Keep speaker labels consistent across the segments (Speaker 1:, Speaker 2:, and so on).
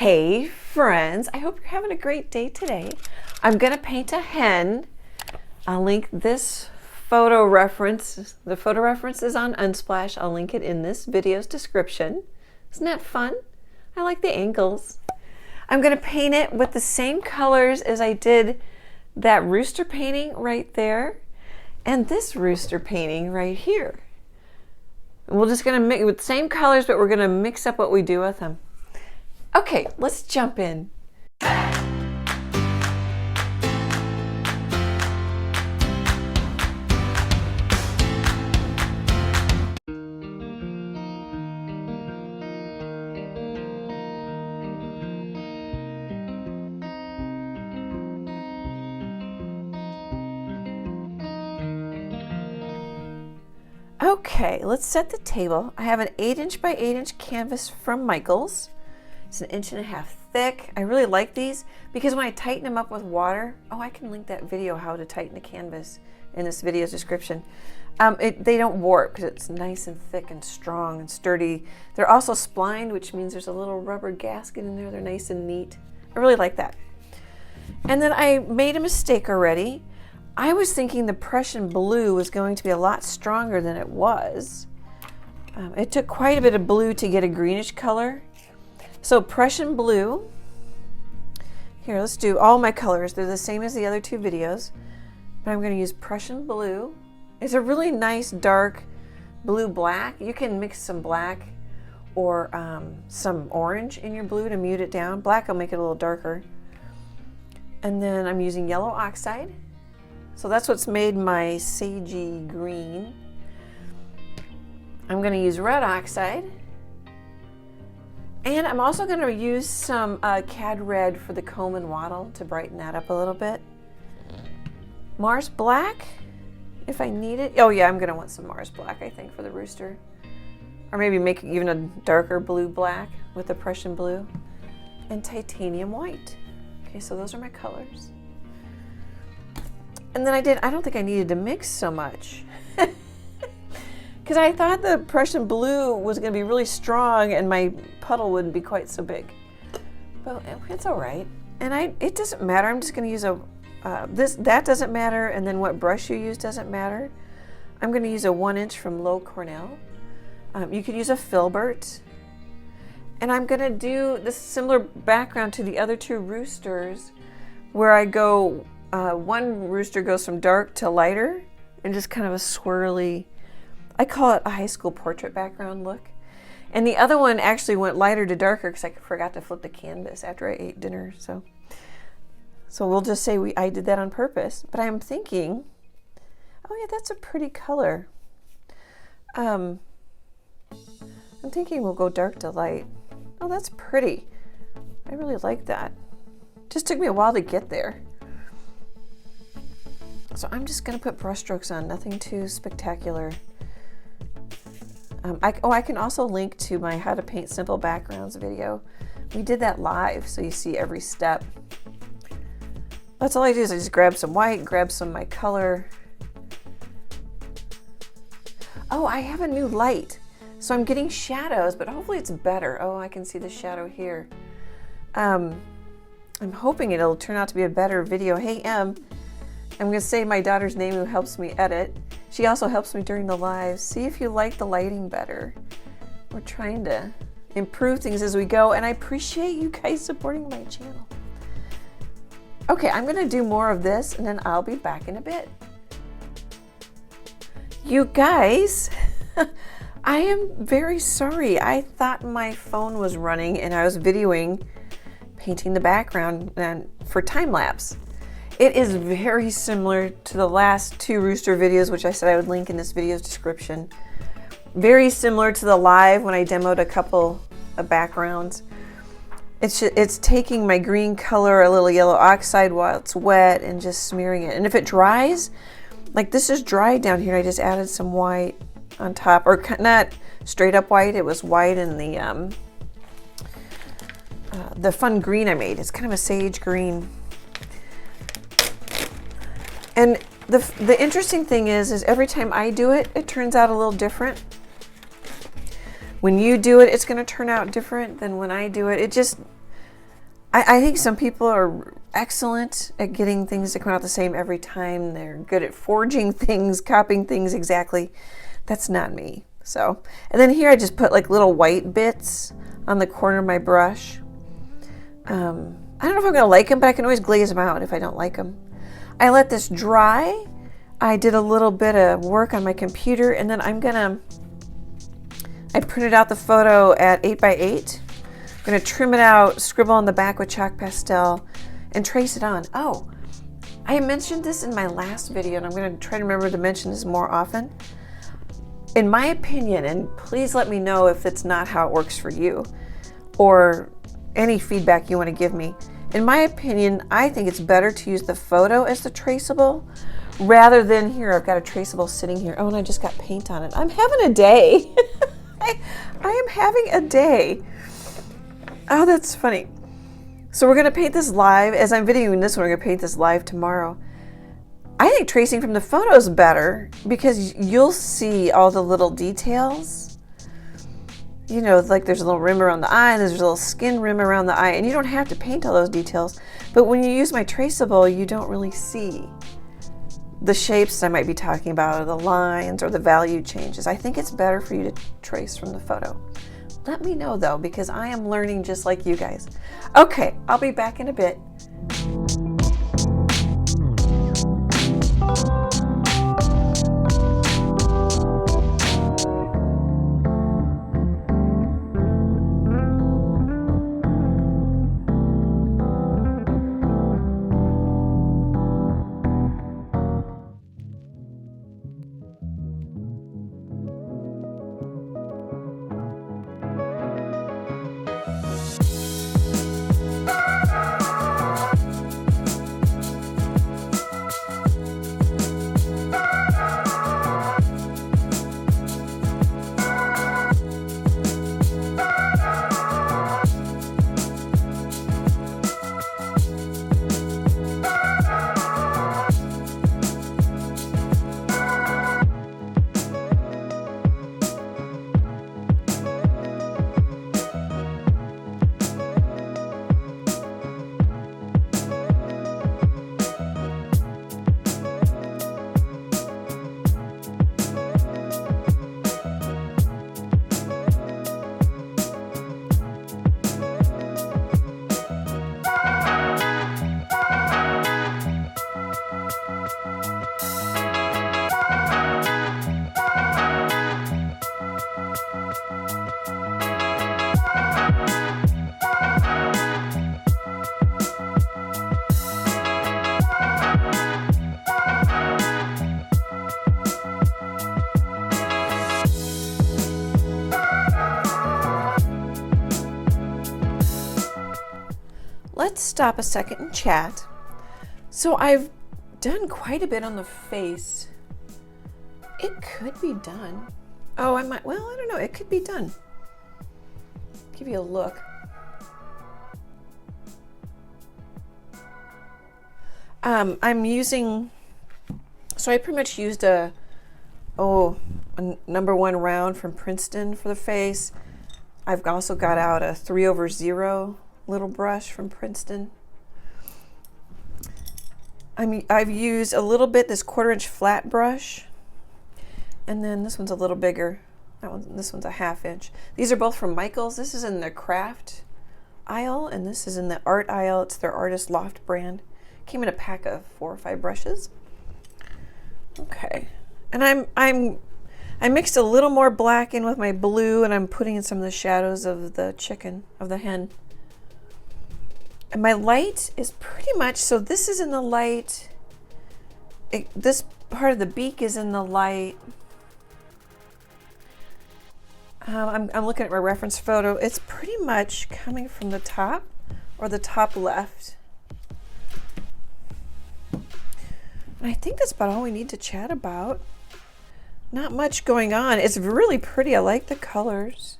Speaker 1: Hey friends, I hope you're having a great day today. I'm going to paint a hen. I'll link this photo reference. The photo reference is on Unsplash. I'll link it in this video's description. Isn't that fun? I like the angles. I'm going to paint it with the same colors as I did that rooster painting right there and this rooster painting right here. And we're just going to mix with the same colors, but we're going to mix up what we do with them. Okay, let's jump in. Okay, let's set the table. I have an 8" by 8" canvas from Michaels. It's 1.5 inches thick. I really like these because when I tighten them up with water, I can link that video how to tighten a canvas in this video's description. They don't warp because it's nice and thick and strong and sturdy. They're also splined, which means there's a little rubber gasket in there. They're nice and neat. I really like that. And then I made a mistake already. I was thinking the Prussian Blue was going to be a lot stronger than it was. It took quite a bit of blue to get a greenish color. So Prussian Blue, here, let's do all my colors. They're the same as the other two videos, but I'm going to use Prussian Blue. It's a really nice dark blue-black. You can mix some black or some orange in your blue to mute it down. Black will make it a little darker. And then I'm using yellow oxide. So that's what's made my sagey green. I'm going to use red oxide. And I'm also going to use some Cad red for the comb and wattle to brighten that up a little bit. Mars black, if I need it. Oh yeah, I'm going to want some Mars black, I think, for the rooster. Or maybe make even a darker blue black with the Prussian Blue. And titanium white. Okay, so those are my colors. And then I don't think I needed to mix so much. Because I thought the Prussian Blue was going to be really strong and my puddle wouldn't be quite so big. But it's all right. And it doesn't matter. I'm just going to use that doesn't matter, and then what brush you use doesn't matter. I'm going to use a 1" from Low Cornell. You could use a filbert. And I'm going to do this similar background to the other two roosters where I go, one rooster goes from dark to lighter and just kind of a swirly, I call it a high school portrait background look. And the other one actually went lighter to darker because I forgot to flip the canvas after I ate dinner. So we'll just say I did that on purpose. But I'm thinking, oh yeah, that's a pretty color. I'm thinking we'll go dark to light. Oh, that's pretty. I really like that. Just took me a while to get there. So I'm just going to put brush strokes on, nothing too spectacular. I can also link to my How to Paint Simple Backgrounds video. We did that live, so you see every step. That's all I do is I just grab some white, grab some of my color. Oh, I have a new light. So I'm getting shadows, but hopefully it's better. Oh, I can see the shadow here. I'm hoping it'll turn out to be a better video. Hey, I'm going to say my daughter's name who helps me edit. She also helps me during the lives. See if you like the lighting better. We're trying to improve things as we go, and I appreciate you guys supporting my channel. Okay, I'm going to do more of this, and then I'll be back in a bit. You guys, I am very sorry. I thought my phone was running, and I was videoing painting the background and for time lapse. It is very similar to the last two rooster videos, which I said I would link in this video's description. Very similar to the live when I demoed a couple of backgrounds. It's taking my green color, a little yellow oxide while it's wet, and just smearing it. And if it dries, like this is dried down here, I just added some white on top, or not straight up white. It was white in the fun green I made. It's kind of a sage green. And the interesting thing is every time I do it, it turns out a little different. When you do it, it's going to turn out different than when I do it. I think some people are excellent at getting things to come out the same every time. They're good at forging things, copying things exactly. That's not me. So, and then here I just put like little white bits on the corner of my brush. I don't know if I'm gonna like them, but I can always glaze them out if I don't like them. I let this dry. I did a little bit of work on my computer, and then I printed out the photo at 8x8. I'm going to trim it out, scribble on the back with chalk pastel, and trace it on. Oh, I mentioned this in my last video, and I'm going to try to remember to mention this more often. In my opinion, and please let me know if it's not how it works for you, or any feedback you want to give me. In my opinion, I think it's better to use the photo as the traceable, rather than here, I've got a traceable sitting here. Oh, and I just got paint on it. I'm having a day. I am having a day. Oh, that's funny. So we're going to paint this live. As I'm videoing this one, we're going to paint this live tomorrow. I think tracing from the photo is better because you'll see all the little details. You know, like there's a little rim around the eye, and there's a little skin rim around the eye, and you don't have to paint all those details. But when you use my traceable, you don't really see the shapes I might be talking about, or the lines, or the value changes. I think it's better for you to trace from the photo. Let me know though, because I am learning just like you guys. Okay, I'll be back in a bit. Let's stop a second and chat. So I've done quite a bit on the face. It could be done. Oh, I don't know. It could be done. Give you a look. I'm using, so I pretty much used a #1 round from Princeton for the face. I've also got out a 3/0 little brush from Princeton. I've used a little bit this 1/4" flat brush, and then this one's a little bigger. This one's a 1/2 inch. These are both from Michaels. This is in the craft aisle, and this is in the art aisle. It's their Artist Loft brand. Came in a pack of 4 or 5 brushes. Okay, and I mixed a little more black in with my blue, and I'm putting in some of the shadows of the chicken, of the hen. And my light is pretty much, so this is in the light. This part of the beak is in the light. I'm looking at my reference photo. It's pretty much coming from the top, or the top left. And I think that's about all we need to chat about. Not much going on. It's really pretty. I like the colors.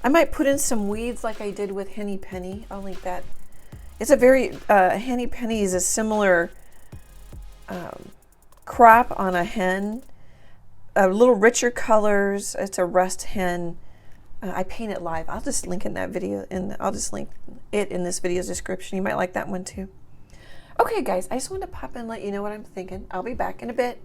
Speaker 1: I might put in some weeds like I did with Henny Penny. I'll link that. It's a very, Henny Penny is a similar crop on a hen. A little richer colors. It's a rust hen. I paint it live. I'll just link in that video, and I'll just link it in this video's description. You might like that one too. Okay guys, I just wanted to pop in and let you know what I'm thinking. I'll be back in a bit.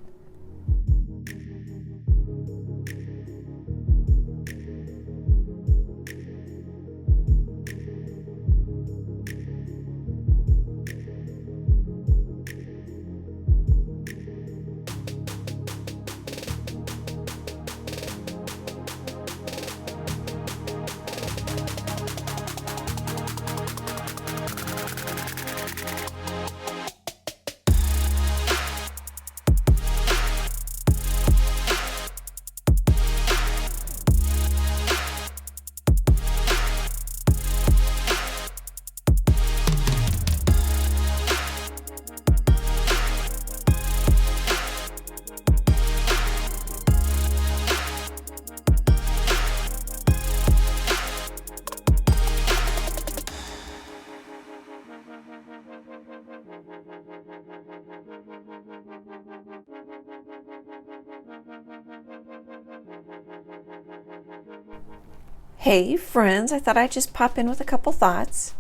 Speaker 1: Hey friends, I thought I'd just pop in with a couple thoughts.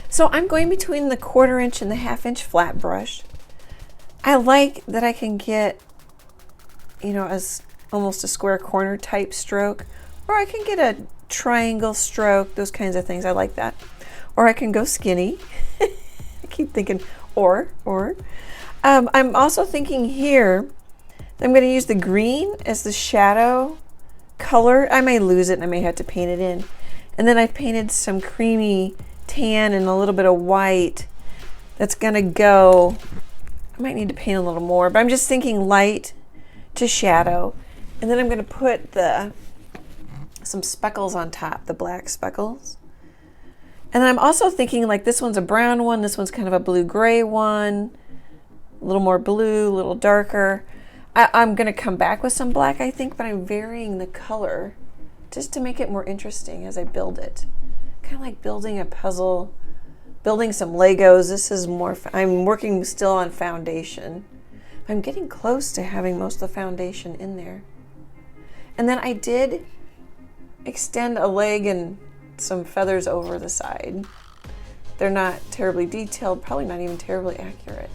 Speaker 1: So I'm going between the 1/4 inch and the 1/2 inch flat brush. I like that I can get, you know, as almost a square corner type stroke, or I can get a triangle stroke, those kinds of things. I like that. Or I can go skinny. I keep thinking or. I'm also thinking here that I'm going to use the green as the shadow color. I may lose it and I may have to paint it in. And then I painted some creamy tan and a little bit of white. That's gonna go, I might need to paint a little more, but I'm just thinking light to shadow. And then I'm gonna put some speckles on top, the black speckles. And then I'm also thinking like this one's a brown one, this one's kind of a blue-gray one, a little more blue, a little darker. I'm going to come back with some black, I think, but I'm varying the color just to make it more interesting as I build it. Kind of like building a puzzle, building some Legos. This is more, I'm working still on foundation. I'm getting close to having most of the foundation in there. And then I did extend a leg and some feathers over the side. They're not terribly detailed, probably not even terribly accurate.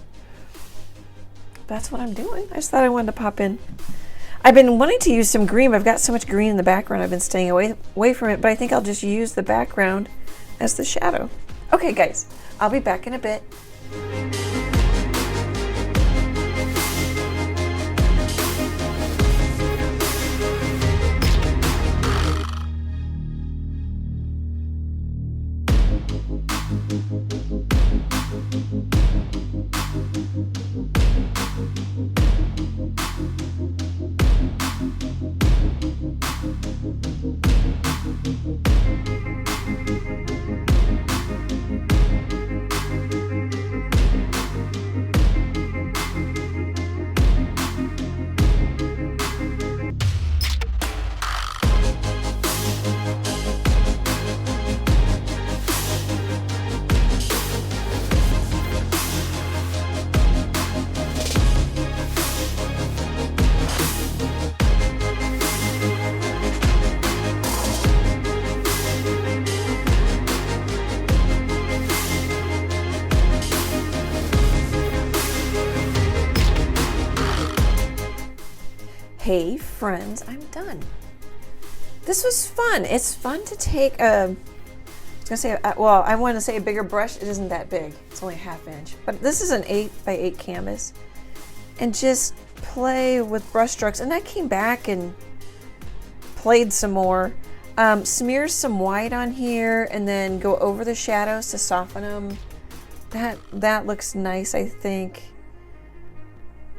Speaker 1: That's what I'm doing. I just thought I wanted to pop in. I've been wanting to use some green. I've got so much green in the background. I've been staying away from it, but I think I'll just use the background as the shadow. Okay guys, I'll be back in a bit. Hey friends, I'm done. This was fun. It's fun to take I want to say a bigger brush. It isn't that big. It's only a 1/2 inch. But this is an 8x8 canvas. And just play with brush strokes. And I came back and played some more. Smear some white on here and then go over the shadows to soften them. That looks nice, I think.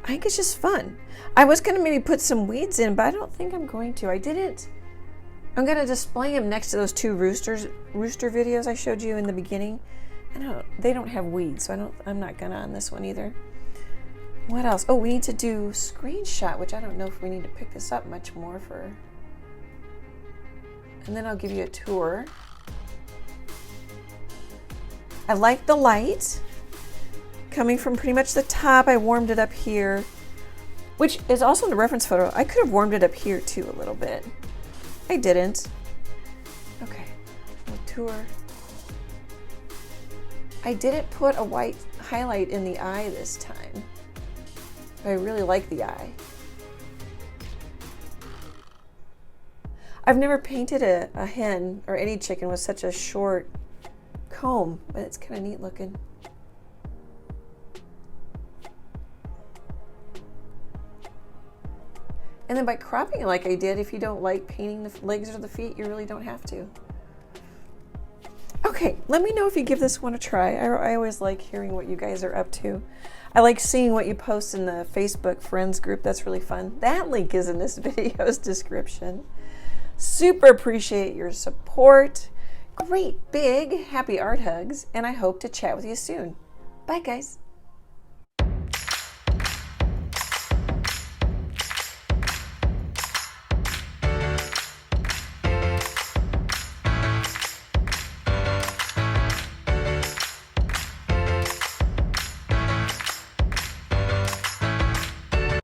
Speaker 1: I think it's just fun. I was going to maybe put some weeds in, but I don't think I'm going to. I didn't. I'm going to display them next to those two rooster videos I showed you in the beginning. They don't have weeds, so I'm not going to on this one either. What else? Oh, we need to do screenshot, which I don't know if we need to pick this up much more for. And then I'll give you a tour. I like the light coming from pretty much the top. I warmed it up here, which is also in the reference photo. I could have warmed it up here too a little bit. I didn't. contour. I didn't put a white highlight in the eye this time, but I really like the eye. I've never painted a hen or any chicken with such a short comb, but it's kind of neat looking. And then by cropping it like I did, if you don't like painting the legs or the feet, you really don't have to. Okay, let me know if you give this one a try. I always like hearing what you guys are up to. I like seeing what you post in the Facebook friends group. That's really fun. That link is in this video's description. Super appreciate your support. Great big happy art hugs, and I hope to chat with you soon. Bye guys.